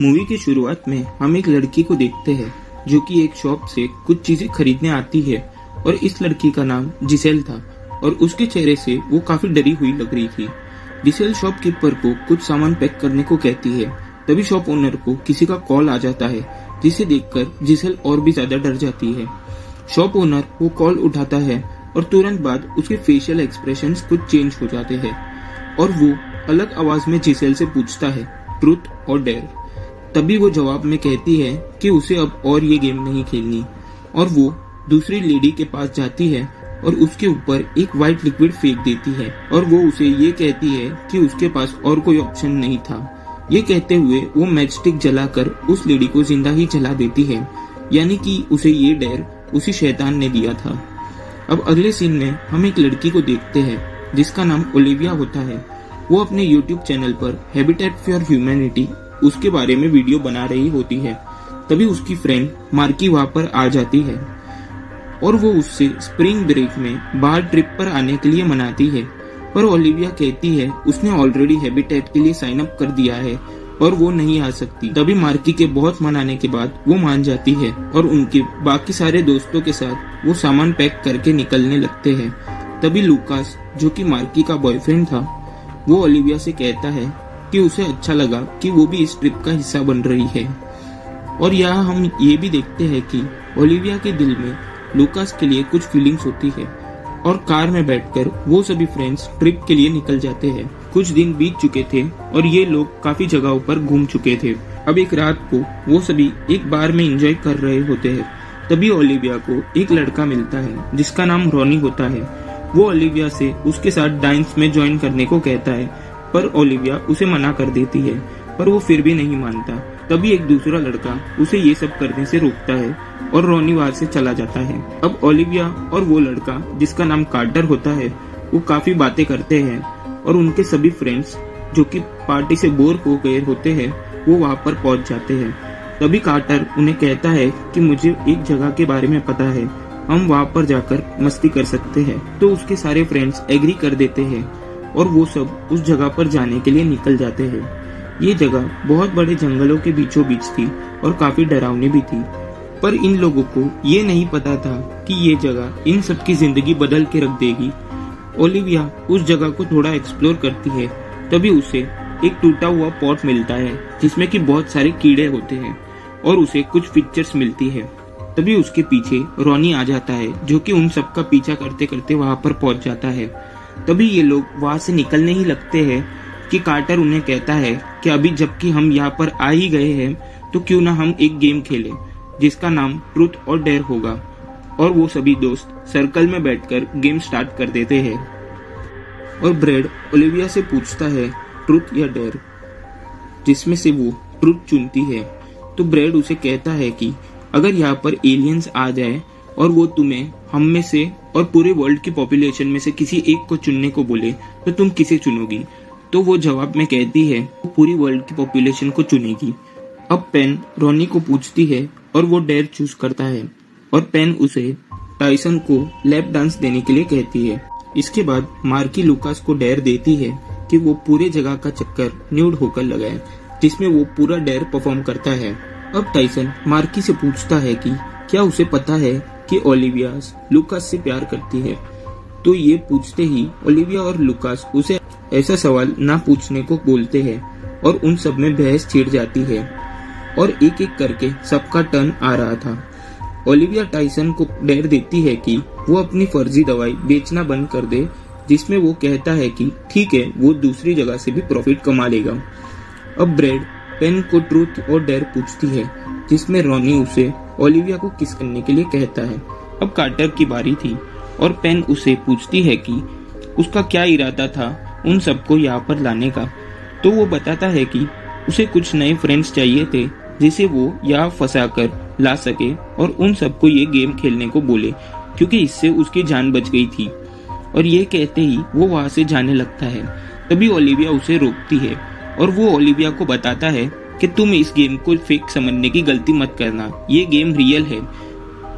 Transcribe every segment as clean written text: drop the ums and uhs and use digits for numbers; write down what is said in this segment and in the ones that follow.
Movie की शुरुआत में हम एक लड़की को देखते हैं जो कि एक शॉप से कुछ चीजें खरीदने आती है और इस लड़की का नाम जिसेल था और उसके चेहरे से वो काफी डरी हुई लग रही थी। जिसेल शॉपकीपर को कुछ सामान पैक करने को कहती है। तभी शॉप ओनर को किसी का कॉल आ जाता है जिसे देखकर जिसेल और भी ज्यादा डर जाती है। शॉप ओनर वो कॉल उठाता है और तुरंत बाद उसके फेशियल एक्सप्रेशंस कुछ चेंज हो जाते हैं और वो अलग आवाज में जिसेल से पूछता है ट्रूथ और डेयर। तभी वो जवाब में कहती है कि उसे अब और ये गेम नहीं खेलनी और वो दूसरी लेडी के पास जाती है और उसके ऊपर एक व्हाइट लिक्विड फेंक देती है और वो उसे ये कहती है कि उसके पास और कोई ऑप्शन नहीं था। ये कहते हुए वो मैच स्टिक जलाकर उस लेडी को जिंदा ही जला देती है, यानी कि उसे ये डेयर उसी शैतान ने दिया था। अब अगले सीन में हम एक लड़की को देखते हैं जिसका नाम ओलिविया होता है। वो अपने YouTube चैनल पर हैबिटेट फॉर ह्यूमैनिटी उसके बारे में वीडियो बना रही होती है। तभी उसकी फ्रेंड मार्की वहां पर आ जाती है और वो उससे स्प्रिंग ब्रेक में बाहर ट्रिप पर आने के लिए मनाती है, पर ओलिविया कहती है उसने ऑलरेडी हैबिटेट के लिए साइन अप कर दिया है और वो नहीं आ सकती। तभी मार्की के बहुत मनाने के बाद वो मान जाती है और उनके बाकी सारे दोस्तों के साथ वो सामान पैक करके निकलने लगते हैं। तभी लूकास जो कि मार्की का बॉयफ्रेंड था वो ओलिविया से कहता है कि उसे अच्छा लगा कि वो भी इस ट्रिप का हिस्सा बन रही है। और यहाँ हम ये भी देखते हैं कि ओलिविया के दिल में लूकास के लिए कुछ फीलिंग्स होती है और कार में बैठकर वो सभी फ्रेंड्स ट्रिप के लिए निकल जाते हैं। कुछ दिन बीत चुके थे और ये लोग काफी जगहों पर घूम चुके थे। अब एक रात को वो सभी एक बार में एंजॉय कर रहे होते हैं। तभी ओलिविया को एक लड़का मिलता है जिसका नाम रॉनी होता है। वो ओलिविया से उसके साथ डांस में ज्वाइन करने को कहता है, पर ओलिविया उसे मना कर देती है, पर वो फिर भी नहीं मानता। तभी एक दूसरा लड़का उसे ये सब करने से रोकता है और रॉनी वहां से चला जाता है। अब ओलिविया और वो लड़का जिसका नाम कार्टर होता है वो काफी बातें करते हैं और उनके सभी फ्रेंड्स जो कि पार्टी से बोर हो गए होते हैं वो वहां पर पहुंच जाते हैं। तभी कार्टर उन्हें कहता है कि मुझे एक जगह के बारे में पता है, हम वहां पर जाकर मस्ती कर सकते हैं। तो उसके सारे फ्रेंड्स एग्री कर देते हैं और वो सब उस जगह पर जाने के लिए निकल जाते हैं। ये जगह बहुत बड़े जंगलों के बीचों बीच थी और काफी डरावनी भी थी, पर इन लोगों को ये नहीं पता था कि ये जगह इन सब की जिंदगी बदल के रख देगी। ओलिविया उस जगह को थोड़ा एक्सप्लोर करती है। तभी उसे एक टूटा हुआ पॉट मिलता है जिसमें कि बहुत सारे कीड़े होते हैं और उसे कुछ पिक्चर्स मिलती है। तभी उसके पीछे रॉनी आ जाता है जो कि उन सब का पीछा करते करते वहां पर पहुंच जाता है। तभी ये लोग वहां से निकलने ही लगते हैं कि कार्टर उन्हें कहता है कि अभी जबकि हम यहाँ पर आ ही गए हैं तो क्यों ना हम एक गेम खेलें जिसका नाम ट्रूथ और डेयर होगा। और वो सभी दोस्त सर्कल में बैठकर गेम स्टार्ट कर देते हैं और ब्रेड ओलिविया से पूछता है ट्रूथ या डेयर, जिसमें से वो ट्रूथ चुनती है। तो ब्रेड उसे कहता है कि अगर यहाँ पर एलियंस आ जाए और वो तुम्हें हम में से और पूरे वर्ल्ड की पॉपुलेशन में से किसी एक को चुनने को बोले तो तुम किसे चुनोगी। तो वो जवाब में कहती है वो पूरी वर्ल्ड की पॉपुलेशन को चुनेगी। अब पेन रॉनी को पूछती है और वो डेयर चूज करता है और पेन उसे टाइसन को लैप डांस देने के लिए कहती है। इसके बाद मार्की लूकास को डेयर देती है कि वो पूरे जगह का चक्कर न्यूड होकर लगाए, जिसमें वो पूरा डेयर परफॉर्म करता है। अब टाइसन मार्की से पूछता है कि क्या उसे पता है कि ओलिविया लूकास से प्यार करती है। तो ये पूछते ही ओलिविया और लूकास उसे ऐसा सवाल ना पूछने को बोलते हैं और उन सब में बहस छिड़ जाती है और एक एक करके सबका टर्न आ रहा था। ओलिविया टाइसन को डेयर देती है कि वो अपनी फर्जी दवाई बेचना बंद कर दे, जिसमें वो कहता है कि ठीक है वो दूसरी जगह से भी प्रॉफिट कमा लेगा। अब ब्रेड पेन को ट्रूथ और डेयर पूछती है जिसमें रॉनी उसे ओलिविया को किस करने के लिए कहता है। अब कार्टर की बारी थी और पेन उसे पूछती है कि उसका क्या इरादा था उन सबको यहाँ पर लाने का। तो वो बताता है कि उसे कुछ नए फ्रेंड्स चाहिए थे जिसे वो यहाँ फंसा कर ला सके और उन सबको ये गेम खेलने को बोले, क्योंकि इससे उसकी जान बच गई थी। और ये कहते ही वो वहां से जाने लगता है। तभी ओलिविया उसे रोकती है और वो ओलिविया को बताता है कि तुम इस गेम को फेक समझने की गलती मत करना, ये गेम रियल है।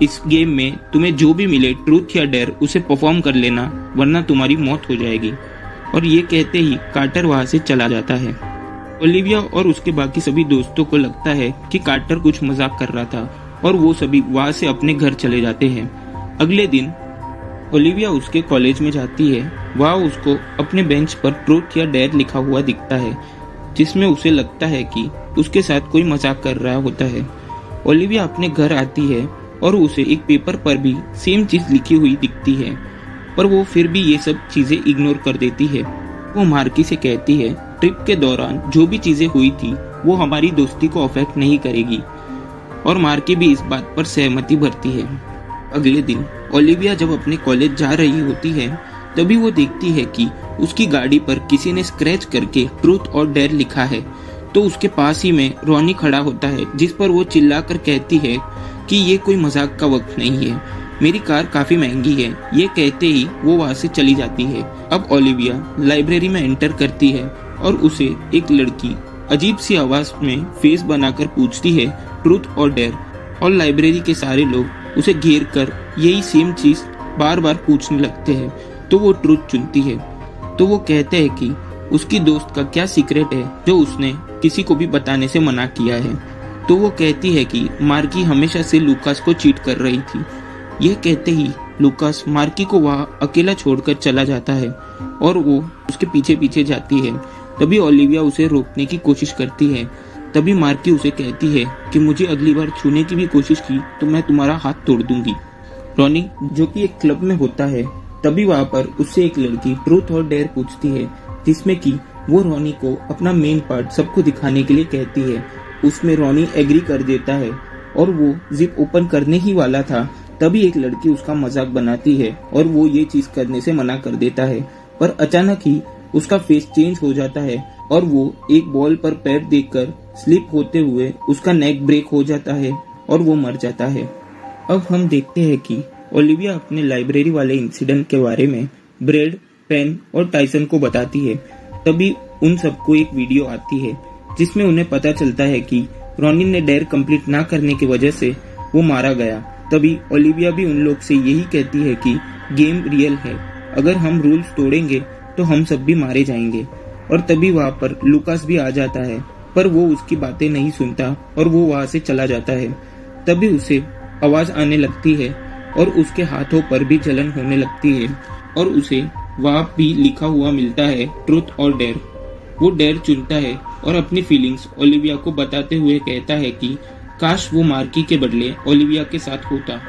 इस गेम में तुम्हें जो भी मिले ट्रूथ या डेयर उसे परफॉर्म कर लेना, वरना तुम्हारी मौत हो जाएगी। और ये कहते ही कार्टर वहां से चला जाता है। ओलिविया और उसके बाकी सभी दोस्तों को लगता है कि कार्टर कुछ मजाक कर रहा था और वो सभी वहाँ से अपने घर चले जाते हैं। अगले दिन ओलिविया उसके कॉलेज में जाती है। वहाँ उसको अपने बेंच पर ट्रूथ या डेयर लिखा हुआ दिखता है, जिसमें उसे लगता है कि उसके साथ कोई मजाक कर रहा होता है। ओलिविया अपने घर आती है और उसे एक पेपर पर भी सेम चीज लिखी हुई दिखती है, पर वो फिर भी ये सब चीजें इग्नोर कर देती है। वो मार्की से कहती है ट्रिप के दौरान जो भी चीजें हुई थी वो हमारी दोस्ती को अफेक्ट नहीं करेगी, और मार्की भी इस बात पर सहमति भरती है। अगले दिन ओलिविया जब अपने कॉलेज जा रही होती है तभी वो देखती है कि उसकी गाड़ी पर किसी ने स्क्रैच करके ट्रूथ और डेयर लिखा है। तो उसके पास ही में रॉनी खड़ा होता है, जिस पर वो चिल्लाकर कहती है कि ये कोई मजाक का वक्त नहीं है, मेरी कार काफी महंगी है। ये कहते ही वो वहाँ से चली जाती है। अब ओलिविया लाइब्रेरी में एंटर करती है और उसे एक लड़की अजीब सी आवाज में फेस बनाकर पूछती है ट्रूथ और डेयर, और लाइब्रेरी के सारे लोग उसे घेर कर यही सेम चीज बार बार पूछने लगते हैं। तो वो ट्रूथ चुनती है। तो वो कहते हैं कि उसकी दोस्त का क्या सीक्रेट है जो उसने किसी को भी बताने से मना किया है। तो वो कहती है कि मार्की हमेशा से लूकास को चीट कर रही थी। यह कहते ही लूकास मार्की को वहाँ अकेला छोड़कर चला जाता है और वो उसके पीछे पीछे जाती है। तभी ओलिविया उसे रोकने की कोशिश करती है। तभी मार्की उसे कहती है कि मुझे अगली बार छूने की भी कोशिश की तो मैं तुम्हारा हाथ तोड़ दूंगी। रॉनी जो कि एक क्लब में होता है, तभी वहाँ पर उससे एक लड़की ट्रूथ और डेयर पूछती है, जिसमें कि वो रॉनी को अपना मेन पार्ट सबको दिखाने के लिए कहती है। उसमें रॉनी एग्री कर देता है और वो जिप ओपन करने ही वाला था, तभी एक लड़की उसका मजाक बनाती है और वो ये चीज करने से मना कर देता है। पर अचानक ही उसका फेस चेंज हो जाता है और वो एक बॉल पर पैर देकर स्लिप होते हुए उसका नेक ब्रेक हो जाता है और वो मर जाता है। अब हम देखते हैं कि ओलिविया अपने लाइब्रेरी वाले इंसिडेंट के बारे में ब्रेड, पेन और टाइसन को बताती है। तभी उन सबको एक वीडियो आती है जिसमें उन्हें पता चलता है कि रॉनी ने डेयर कंप्लीट ना करने की वजह से वो मारा गया। तभी ओलिविया भी उन लोग से यही कहती है कि गेम रियल है, अगर हम रूल्स तोड़ेंगे तो हम सब भी मारे जाएंगे। और तभी वहाँ पर लूकास भी आ जाता है, पर वो उसकी बातें नहीं सुनता और वो वहाँ से चला जाता है। तभी उसे आवाज आने लगती है और उसके हाथों पर भी जलन होने लगती है और उसे वहाँ भी लिखा हुआ मिलता है ट्रूथ और डेयर। वो डेयर चुनता है और अपनी फीलिंग्स ओलिविया को बताते हुए कहता है कि काश वो मार्की के बदले ओलिविया के साथ होता।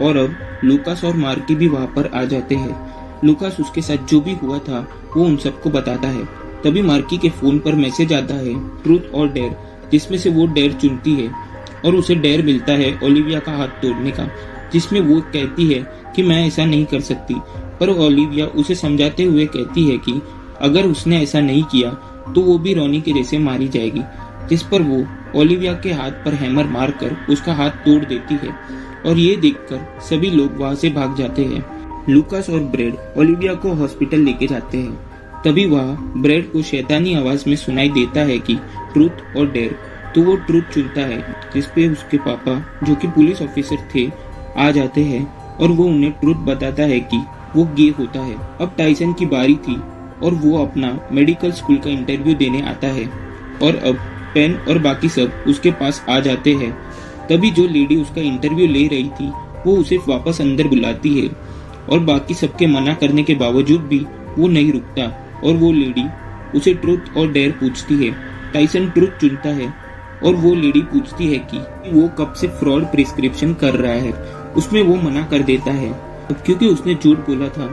और अब लूकास और मार्की भी वहाँ पर आ जाते हैं। लूकास उसके साथ जो भी हुआ था वो उन सबको बताता है। तभी मार्की के फोन पर मैसेज आता है ट्रूथ और डेयर, जिसमें से वो डेयर चुनती है और उसे डेयर मिलता है ओलिविया का हाथ तोड़ने का, जिसमें वो कहती है कि मैं ऐसा नहीं कर सकती। पर ओलिविया उसे समझाते हुए कहती है कि अगर उसने ऐसा नहीं किया तो वो भी रॉनी के जैसे मारी जाएगी, जिस पर वो ओलिविया के हाथ पर हैमर मारकर उसका हाथ तोड़ देती है। और ये देखकर सभी लोग वहाँ से भाग जाते हैं। लूकास और ब्रेड ओलिविया को हॉस्पिटल लेके जाते हैं। तभी वहाँ ब्रेड को शैतानी आवाज में सुनाई देता है कि ट्रूथ और डेयर। तो वो ट्रूथ चुनता है, जिसपे उसके पापा जो कि पुलिस ऑफिसर थे आ जाते हैं और वो उन्हें ट्रूथ बताता है कि वो गे होता है। अब टाइसन की बारी थी और वो अपना मेडिकल स्कूल का इंटरव्यू देने आता है और अब पेन और बाकी सब उसके पास आ जाते हैं। तभी जो लेडी उसका इंटरव्यू ले रही थी वो उसे वापस अंदर बुलाती है और बाकी सबके मना करने के बावजूद भी वो नहीं रुकता और वो लेडी उसे ट्रूथ और डेयर पूछती है। टाइसन ट्रूथ चुनता है और वो लेडी पूछती है कि वो कब से फ्रॉड प्रिस्क्रिप्शन कर रहा है। उसमें वो मना कर देता है। अब क्योंकि उसने झूठ बोला था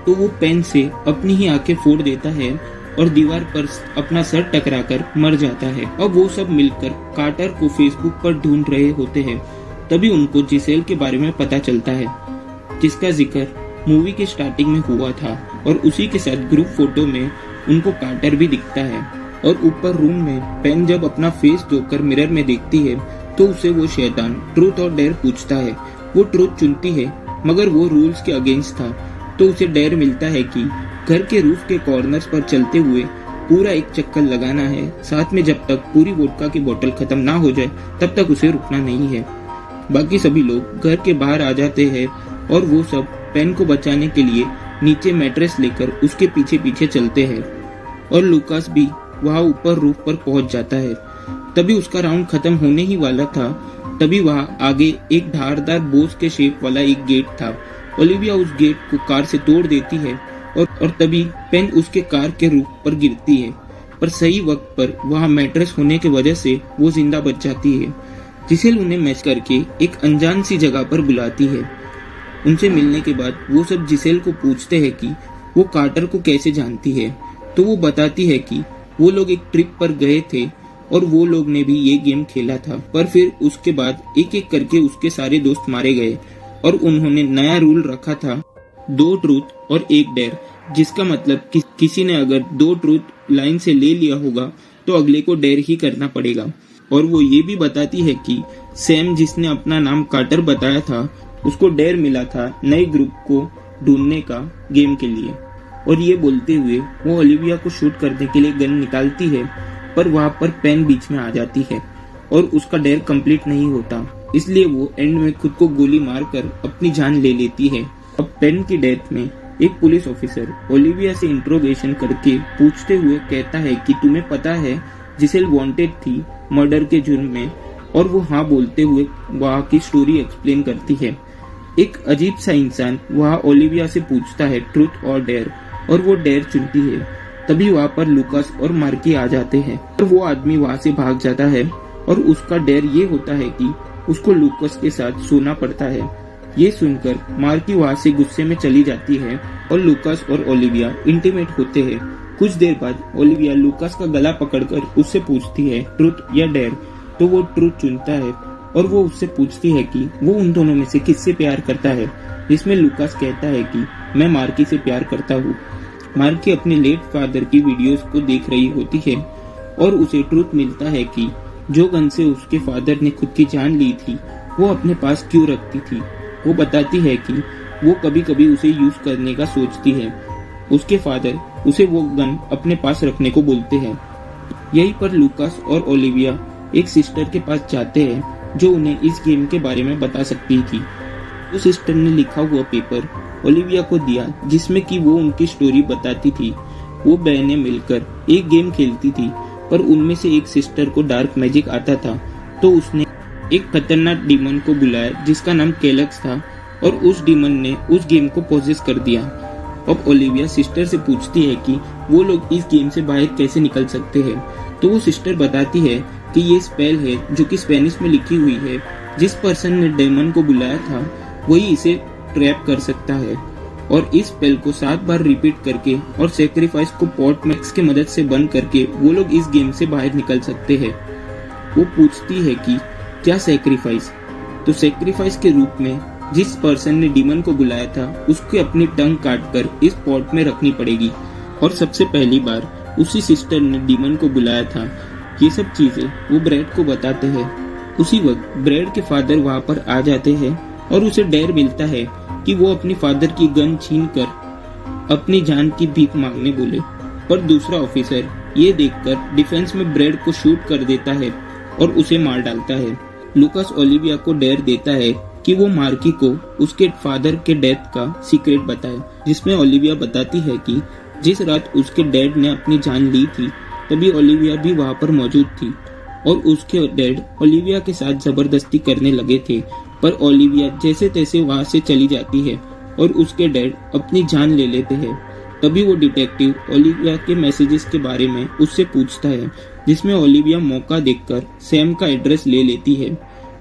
तो वो पेन से अपनी ही आंखें फोड़ देता है और दीवार पर अपना सर टकराकर मर जाता है। अब वो सब मिलकर कार्टर को फेसबुक पर ढूंढ रहे होते हैं। तभी उनको जिसेल के बारे में पता चलता है, जिसका जिक्र मूवी के स्टार्टिंग में हुआ था, और उसी के साथ ग्रुप फोटो में उनको कार्टर भी दिखता है। और ऊपर रूम में पेन जब अपना फेस धोकर मिरर में देखती है तो उसे वो शैतान ट्रूथ और डेयर पूछता है। वो ट्रूथ चुनती है मगर वो रूल्स के अगेंस्ट था, तो उसे डेयर मिलता है कि घर के रूफ के कॉर्नर्स पर चलते हुए पूरा एक चक्कर लगाना है, साथ में जब तक पूरी वोडका की बोतल खत्म ना हो जाए तब तक उसे रुकना नहीं है। बाकी सभी लोग घर के बाहर आ जाते हैं और वो सब पेन को बचाने के लिए नीचे मैट्रेस लेकर उसके पीछे पीछे चलते हैं। और लूकास भी वहाँ ऊपर रूफ पर पहुंच जाता है। तभी उसका राउंड खत्म होने ही वाला था, तभी वहाँ आगे एक धारदार बोस के शेप वाला एक गेट था। ओलिविया उस गेट को कार से तोड़ देती है और तभी पेन उसके कार के रूफ पर गिरती है, पर सही वक्त पर वहाँ मैट्रेस होने की वजह से वो जिंदा बच जाती है। जिसेल उन्हें मैच करके एक अनजान सी जगह पर बुलाती है। उनसे मिलने के बाद वो सब जिसेल को पूछते हैं कि वो कार्टर को कैसे जानती है, तो वो बताती है कि वो लोग एक ट्रिप पर गए थे और वो लोग ने भी ये गेम खेला था, पर फिर उसके बाद एक एक करके उसके सारे दोस्त मारे गए और उन्होंने नया रूल रखा था, 2 ट्रूथ और 1 डेयर, जिसका मतलब कि किसी ने अगर 2 ट्रूथ लाइन से ले लिया होगा तो अगले को डेयर ही करना पड़ेगा। और वो ये भी बताती है कि सैम, जिसने अपना नाम कार्टर बताया था, उसको डेयर मिला था नए ग्रुप को ढूंढने का गेम के लिए। और ये बोलते हुए वो ओलिविया को शूट करने के लिए गन निकालती है, पर वहाँ पर पेन बीच में आ जाती है और उसका डेयर कंप्लीट नहीं होता, इसलिए वो एंड में खुद को गोली मारकर अपनी जान ले लेती है। अब पेन की डेथ में एक पुलिस ऑफिसर ओलिविया से इंट्रोगेशन करके पूछते हुए कहता है कि तुम्हें पता है जिसेल वांटेड थी मर्डर के जुर्म में, और वो हाँ बोलते हुए वहाँ की स्टोरी एक्सप्लेन करती है। एक अजीब सा इंसान वहाँ ओलिविया से पूछता है ट्रूथ और डेयर, और वो डेयर चुनती है। तभी वहाँ पर लुकास और मार्की आ जाते हैं और वो आदमी वहाँ से भाग जाता है और उसका डेयर ये होता है कि उसको लुकास के साथ सोना पड़ता है। ये सुनकर मार्की वहाँ से गुस्से में चली जाती है और लुकास और ओलिविया इंटीमेट होते हैं। कुछ देर बाद ओलिविया लुकास का गला पकड़कर उससे पूछती है ट्रूथ या डेयर, तो वो ट्रूथ चुनता है और वो उससे पूछती है कि वो उन दोनों में से किससे प्यार करता है, जिसमें लुकास कहता है कि मैं मार्की से प्यार करता हूँ। मार्की अपने लेट फादर की वीडियोस को देख रही होती है और उसे ट्रूथ मिलता है कि जो गन से उसके फादर ने खुद की जान ली थी वो अपने पास क्यों रखती थी। वो बताती है कि वो कभी कभी उसे यूज करने का सोचती है। उसके फादर उसे वो गन अपने पास रखने को बोलते हैं। यहीं पर लुकास और ओलिविया एक सिस्टर के पास जाते हैं जो उन्हें इस गेम के बारे में बता सकती थी। उस सिस्टर ने लिखा हुआ पेपर ओलिविया को दिया जिसमें कि वो उनकी स्टोरी बताती थी। वो बहनें मिलकर एक गेम खेलती थी, पर उनमें से एक सिस्टर को डार्क मैजिक आता था, तो उसने एक खतरनाक डीमन को बुलाया जिसका नाम केलक्स था और उस डीमन ने उस गेम को पोजेस कर दिया। अब ओलिविया सिस्टर से पूछती है कि वो लोग इस गेम से बाहर कैसे निकल सकते हैं, तो वो सिस्टर बताती है कि ये स्पेल है जो कि स्पेनिश में लिखी हुई है। जिस पर्सन ने डेमन को बुलाया था वही इसे ट्रैप कर सकता है, और इस स्पेल को 7 बार रिपीट करके और सेक्रीफाइस को पॉट मैक्स की मदद से बंद करके वो लोग इस गेम से बाहर निकल सकते हैं। वो पूछती है कि क्या सेक्रीफाइस, तो सेक्रीफाइस के रूप में जिस पर्सन ने डीमन को बुलाया था उसको अपनी टंग काटकर इस पॉट में रखनी पड़ेगी। और सबसे पहली बार उसी सिस्टर ने डीमन को बुलाया था। ये सब चीजें वो ब्रैड को बताते हैं। उसी वक्त ब्रैड के फादर वहाँ पर आ जाते हैं और उसे डेयर मिलता है कि वो अपनी फादर की गन छीनकर अपनी जान की भीख मांगने बोले, पर दूसरा ऑफिसर ये देखकर डिफेंस में ब्रैड को शूट कर देता है और उसे मार डालता है। लुकास ओलिविया को डेयर देता है कि वो मार्की को उसके फादर के डेथ का सीक्रेट बताए, जिसमें ओलिविया बताती है कि जिस रात उसके डैड ने अपनी जान ली थी तभी ओलिविया भी वहाँ पर मौजूद थी और उसके डैड ओलिविया के साथ जबरदस्ती करने लगे थे, पर ओलिविया जैसे तैसे वहाँ से चली जाती है और उसके डैड अपनी जान ले लेते हैं। तभी वो डिटेक्टिव ओलिविया के मैसेजेस के बारे में उससे पूछता है, जिसमें ओलिविया मौका देखकर सैम का एड्रेस ले लेती है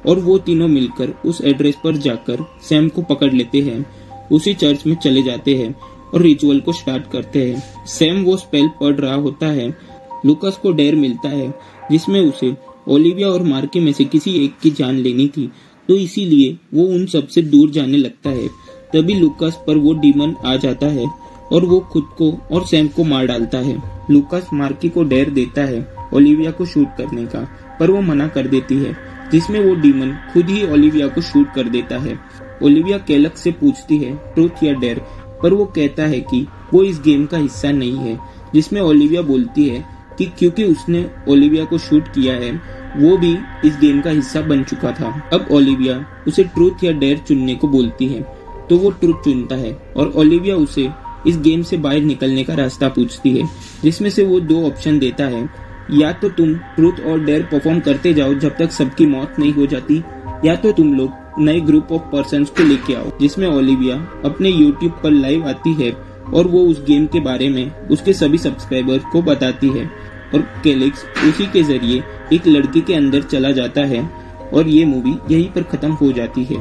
और वो तीनों मिलकर उस एड्रेस पर जाकर सैम को पकड़ लेते हैं। उसी चर्च में चले जाते हैं और रिचुअल को स्टार्ट करते हैं। सैम वो स्पेल पढ़ रहा होता है। लुकास को डेयर मिलता है जिसमें उसे ओलिविया और मार्की में से किसी एक की जान लेनी थी, तो इसीलिए वो उन सब से दूर जाने लगता है। तभी लुकास पर वो डीमन आ जाता है और वो खुद को और सैम को मार डालता है। लुकास मार्की को डेयर देता है ओलिविया को शूट करने का, पर वो मना कर देती है, जिसमें वो डीमन खुद ही ओलिविया को शूट कर देता है। ओलिविया केलक्स से पूछती है ट्रूथ या डेयर, पर वो कहता है कि वो इस गेम का हिस्सा नहीं है, जिसमें ओलिविया बोलती है कि क्योंकि उसने ओलिविया को शूट किया है वो भी इस गेम का हिस्सा बन चुका था। अब ओलिविया उसे ट्रूथ या डेयर चुनने को बोलती है, तो वो ट्रूथ चुनता है और ओलिविया उसे इस गेम से बाहर निकलने का रास्ता पूछती है, जिसमें से वो 2 ऑप्शन देता है। या तो तुम ट्रूथ और डेयर परफॉर्म करते जाओ जब तक सबकी मौत नहीं हो जाती, या तो तुम लोग नए ग्रुप ऑफ पर्सन्स को लेके आओ, जिसमें ओलिविया अपने YouTube पर लाइव आती है और वो उस गेम के बारे में उसके सभी सब्सक्राइबर्स को बताती है और कैलिक्स उसी के जरिए एक लड़की के अंदर चला जाता है और ये मूवी यहीं पर खत्म हो जाती है।